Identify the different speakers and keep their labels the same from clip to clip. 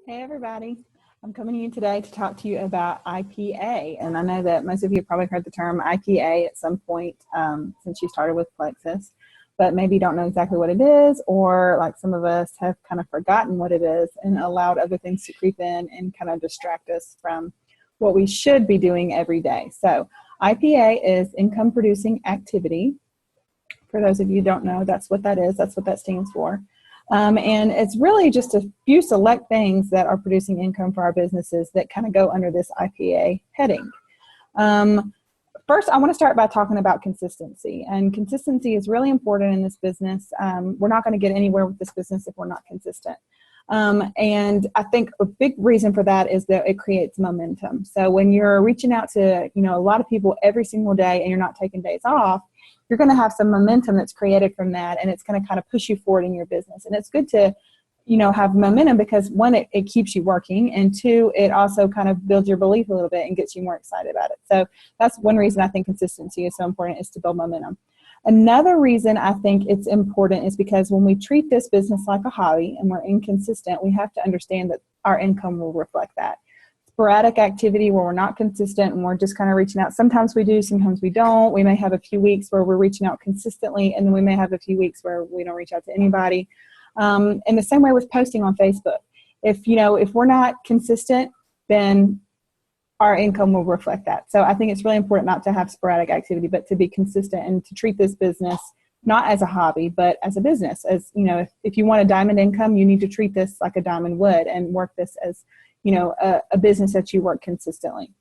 Speaker 1: Hey everybody, I'm coming to you today to talk to you about IPA, and I know that most of you have probably heard the term IPA at some point since you started with Plexus, but maybe you don't know exactly what it is, or like some of us have kind of forgotten what it is and allowed other things to creep in and kind of distract us from what we should be doing every day. So IPA is income producing activity. For those of you who don't know, that's what that is. That's what that stands for. And it's really just a few select things that are producing income for our businesses that kind of go under this IPA heading. First, I want to start by talking about consistency. And consistency is really important in this business. We're not going to get anywhere with this business if we're not consistent. And I think a big reason for that is that it creates momentum. So when you're reaching out to, a lot of people every single day and you're not taking days off, you're going to have some momentum that's created from that, and it's going to kind of push you forward in your business. And it's good to, have momentum because one, it keeps you working, and two, it also kind of builds your belief a little bit and gets you more excited about it. So that's one reason I think consistency is so important, is to build momentum. Another reason I think it's important is because when we treat this business like a hobby and we're inconsistent, we have to understand that our income will reflect that. Sporadic activity where we're not consistent and we're just kind of reaching out. Sometimes we do, sometimes we don't. We may have a few weeks where we're reaching out consistently, and then we may have a few weeks where we don't reach out to anybody. And the same way with posting on Facebook. If we're not consistent, then our income will reflect that. So I think it's really important not to have sporadic activity, but to be consistent and to treat this business not as a hobby, but as a business. As if you want a diamond income, you need to treat this like a diamond would and work this as a business that you work consistently.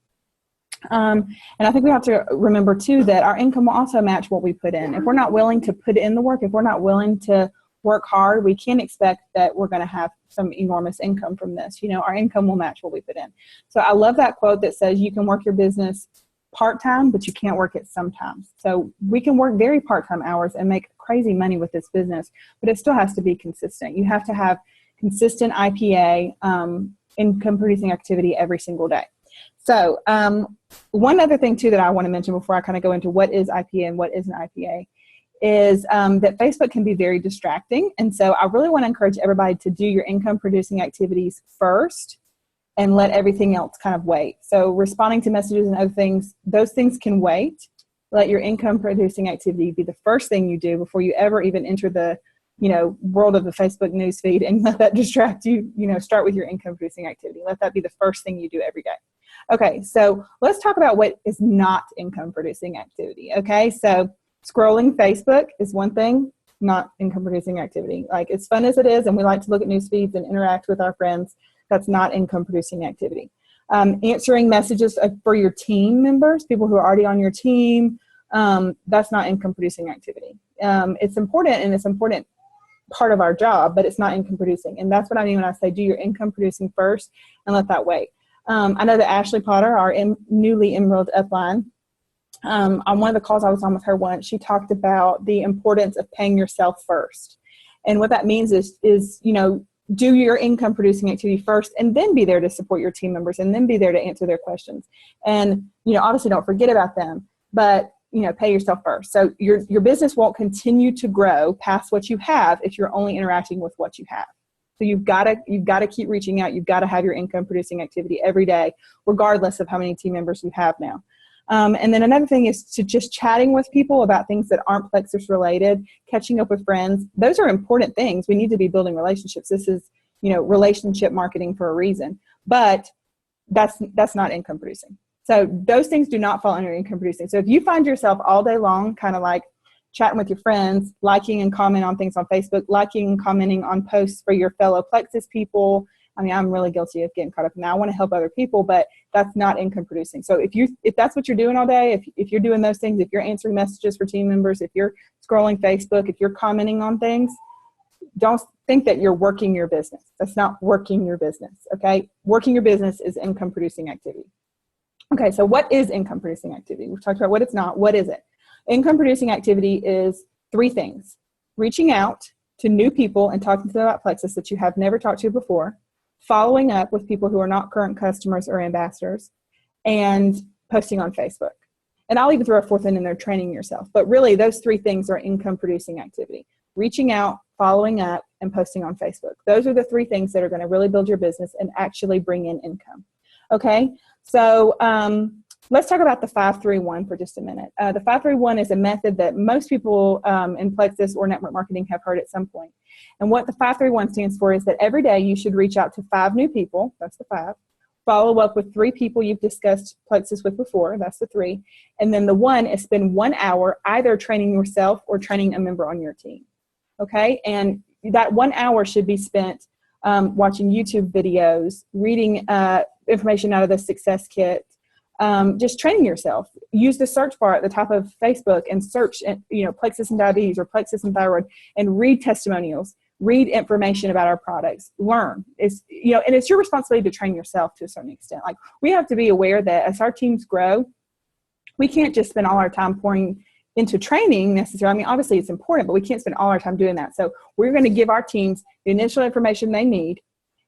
Speaker 1: And I think we have to remember too that our income will also match what we put in. If we're not willing to put in the work, if we're not willing to work hard, we can't expect that we're going to have some enormous income from this. Our income will match what we put in. So I love that quote that says you can work your business part-time, but you can't work it sometimes. So we can work very part-time hours and make crazy money with this business, but it still has to be consistent. You have to have consistent IPA, income producing activity every single day. So one other thing too that I want to mention before I kind of go into what is IPA and what isn't IPA is that Facebook can be very distracting. And so I really want to encourage everybody to do your income producing activities first and let everything else kind of wait. So responding to messages and other things, those things can wait. Let your income producing activity be the first thing you do before you ever even enter the world of the Facebook newsfeed, and let that distract you. Start with your income producing activity. Let that be the first thing you do every day. Okay, so let's talk about what is not income producing activity. Okay, so scrolling Facebook is one thing, not income producing activity. Like, as fun as it is, and we like to look at news feeds and interact with our friends, that's not income producing activity. Answering messages for your team members, people who are already on your team, that's not income producing activity. It's important, and it's important part of our job, but it's not income producing. And that's what I mean when I say do your income producing first and let that wait. I know that Ashley Potter, our newly Emerald upline, on one of the calls I was on with her once, she talked about the importance of paying yourself first. And what that means is do your income producing activity first, and then be there to support your team members, and then be there to answer their questions. And, obviously don't forget about them, but pay yourself first. So your business won't continue to grow past what you have if you're only interacting with what you have. So you've got to keep reaching out. You've got to have your income producing activity every day, regardless of how many team members you have now. And then another thing is to just chatting with people about things that aren't Plexus related, catching up with friends. Those are important things. We need to be building relationships. This is, relationship marketing for a reason, but that's not income producing. So those things do not fall under income producing. So if you find yourself all day long kind of like chatting with your friends, liking and commenting on things on Facebook, liking and commenting on posts for your fellow Plexus people, I mean, I'm really guilty of getting caught up in that. I want to help other people, but that's not income producing. So if that's what you're doing all day, if you're doing those things, if you're answering messages for team members, if you're scrolling Facebook, if you're commenting on things, don't think that you're working your business. That's not working your business, okay? Working your business is income producing activity. Okay, so what is income producing activity? We've talked about what it's not. What is it? Income producing activity is three things: reaching out to new people and talking to them about Plexus that you have never talked to before, following up with people who are not current customers or ambassadors, and posting on Facebook. And I'll even throw a fourth in there, training yourself. But really, those three things are income producing activity: reaching out, following up, and posting on Facebook. Those are the three things that are going to really build your business and actually bring in income. Okay, so let's talk about the 5-3-1 for just a minute. The 5-3-1 is a method that most people in Plexus or network marketing have heard at some point. And what the 5-3-1 stands for is that every day you should reach out to 5 new people. That's the 5. Follow up with 3 people you've discussed Plexus with before. That's the 3. And then the 1 is spend 1 hour either training yourself or training a member on your team. Okay, and that 1 hour should be spent watching YouTube videos, reading information out of the Success Kit, just training yourself. Use the search bar at the top of Facebook and search, Plexus and diabetes or Plexus and thyroid, and read testimonials, read information about our products, learn. And it's your responsibility to train yourself to a certain extent. Like, we have to be aware that as our teams grow, we can't just spend all our time pouring into training necessarily. I mean, obviously it's important, but we can't spend all our time doing that. So we're going to give our teams the initial information they need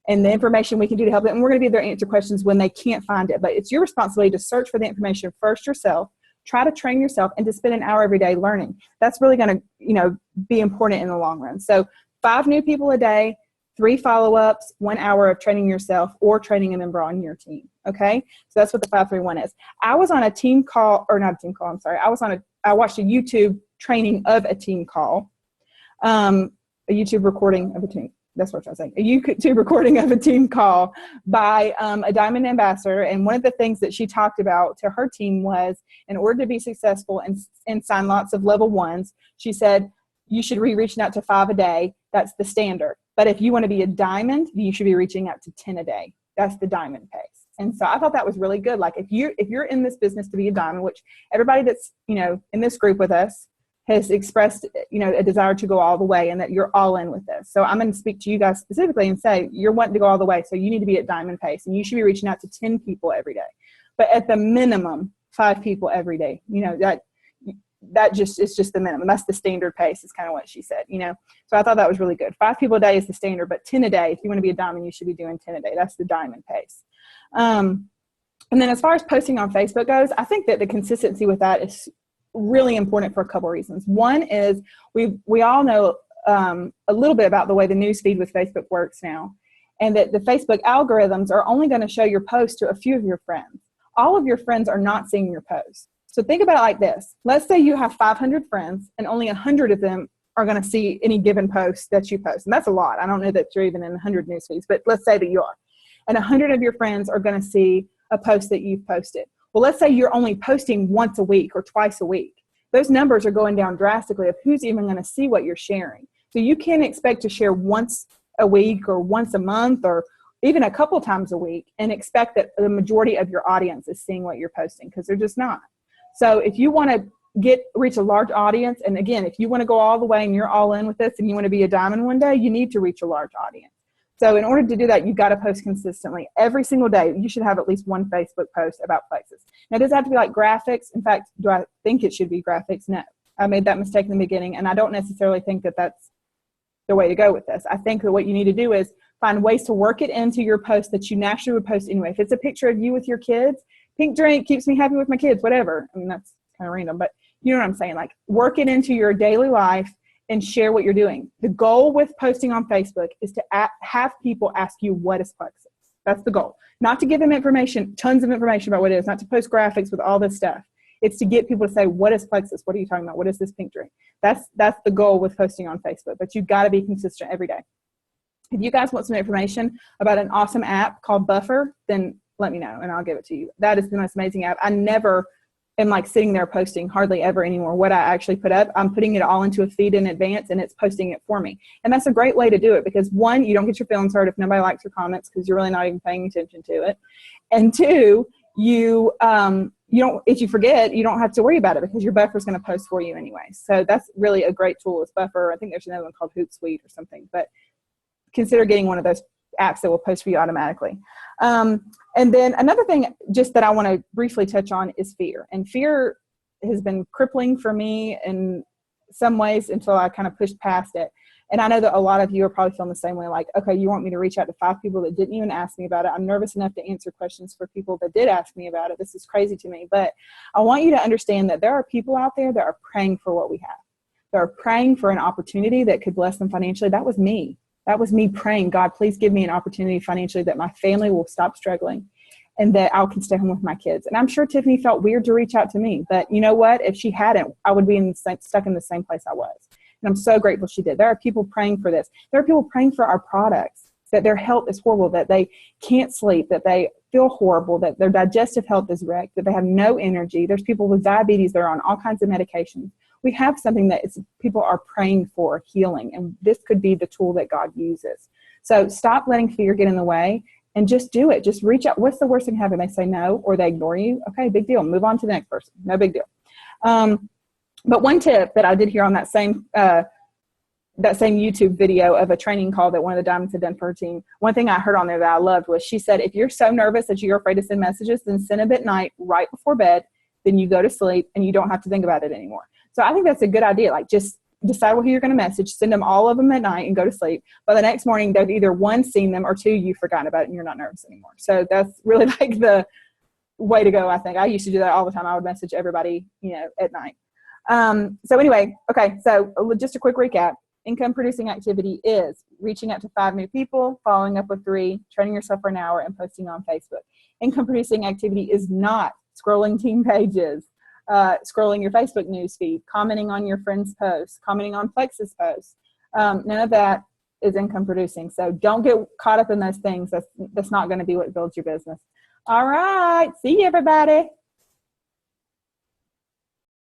Speaker 1: and the information we can do to help them. And we're going to be there to answer questions when they can't find it. But it's your responsibility to search for the information first yourself, try to train yourself, and to spend an hour every day learning. That's really going to, be important in the long run. So 5 new people a day, 3 follow-ups, 1 hour of training yourself or training a member on your team. Okay. So that's what the 5-3-1 is. I was on a team call, or not a team call, I'm sorry. I watched a YouTube training of a team call, a YouTube recording of a team. That's what I was saying. A YouTube recording of a team call by a Diamond ambassador. And one of the things that she talked about to her team was, in order to be successful and sign lots of level 1s, she said, you should be reaching out to 5 a day. That's the standard. But if you want to be a diamond, you should be reaching out to 10 a day. That's the diamond pace. And so I thought that was really good. Like, if you're in this business to be a diamond, which everybody that's, in this group with us has expressed, a desire to go all the way, and that you're all in with this. So I'm going to speak to you guys specifically and say, you're wanting to go all the way. So you need to be at diamond pace, and you should be reaching out to 10 people every day, but at the minimum 5 people every day. That just is just the minimum. That's the standard pace, is kind of what she said, So I thought that was really good. 5 people a day is the standard, but 10 a day, if you want to be a diamond, you should be doing 10 a day. That's the diamond pace. And then as far as posting on Facebook goes, I think that the consistency with that is really important for a couple of reasons. One is we all know a little bit about the way the news feed with Facebook works now, and that the Facebook algorithms are only going to show your post to a few of your friends. All of your friends are not seeing your post. So think about it like this. Let's say you have 500 friends and only 100 of them are going to see any given post that you post. And that's a lot. I don't know that you're even in 100 news feeds, but let's say that you are. And 100 of your friends are going to see a post that you've posted. Well, let's say you're only posting once a week or twice a week. Those numbers are going down drastically of who's even going to see what you're sharing. So you can't expect to share once a week or once a month or even a couple times a week and expect that the majority of your audience is seeing what you're posting, because they're just not. So if you want to reach a large audience, and again, if you want to go all the way and you're all in with this and you want to be a diamond one day, you need to reach a large audience. So in order to do that, you've got to post consistently. Every single day, you should have at least one Facebook post about Plexus. Now, does it have to be like graphics? In fact, do I think it should be graphics? No. I made that mistake in the beginning, and I don't necessarily think that that's the way to go with this. I think that what you need to do is find ways to work it into your post that you naturally would post anyway. If it's a picture of you with your kids, pink drink keeps me happy with my kids, whatever. I mean, that's kind of random, but you know what I'm saying? Like, work it into your daily life and share what you're doing. The goal with posting on Facebook is to have people ask you, what is Plexus? That's the goal. Not to give them information, tons of information about what it is, not to post graphics with all this stuff. It's to get people to say, what is Plexus? What are you talking about? What is this pink drink? That's the goal with posting on Facebook, but you've got to be consistent every day. If you guys want some information about an awesome app called Buffer, then let me know and I'll give it to you. That is the most amazing app. I never am like sitting there posting hardly ever anymore. What I actually put up, I'm putting it all into a feed in advance and it's posting it for me. And that's a great way to do it because, one, you don't get your feelings hurt if nobody likes your comments because you're really not even paying attention to it. And two, you don't, if you forget, you don't have to worry about it because your buffer is going to post for you anyway. So that's really a great tool. It's Buffer. I think there's another one called Hootsuite or something, but consider getting one of those apps that will post for you automatically. And then another thing just that I want to briefly touch on is fear. And fear has been crippling for me in some ways until I kind of pushed past it. And I know that a lot of you are probably feeling the same way, like, okay, you want me to reach out to 5 people that didn't even ask me about it. I'm nervous enough to answer questions for people that did ask me about it. This is crazy to me. But I want you to understand that there are people out there that are praying for what we have. They're praying for an opportunity that could bless them financially. That was me. That was me praying, God, please give me an opportunity financially that my family will stop struggling and that I can stay home with my kids. And I'm sure Tiffany felt weird to reach out to me, but you know what? If she hadn't, I would be stuck in the same place I was. And I'm so grateful she did. There are people praying for this. There are people praying for our products, that their health is horrible, that they can't sleep, that they feel horrible, that their digestive health is wrecked, that they have no energy. There's people with diabetes that are on all kinds of medications. We have something that people are praying for healing, and this could be the tool that God uses. So stop letting fear get in the way and just do it. Just reach out. What's the worst thing happen? They say no, or they ignore you. Okay, big deal. Move on to the next person. No big deal. But one tip that I did hear on that same YouTube video of a training call that one of the Diamonds had done for her team, one thing I heard on there that I loved was she said, if you're so nervous that you're afraid to send messages, then send them at night right before bed. Then you go to sleep and you don't have to think about it anymore. So I think that's a good idea. Like, just decide who you're going to message, send them all of them at night, and go to sleep. By the next morning, they've either one, seen them, or two, you've forgotten about it and you're not nervous anymore. So that's really like the way to go, I think. I used to do that all the time. I would message everybody, at night. So anyway, okay. So just a quick recap. Income producing activity is reaching out to 5 new people, following up with 3, training yourself for an hour, and posting on Facebook. Income producing activity is not scrolling team pages, scrolling your Facebook news feed, commenting on your friends' posts, commenting on Plexus posts. None of that is income producing. So don't get caught up in those things. That's not going to be what builds your business. All right. See you, everybody.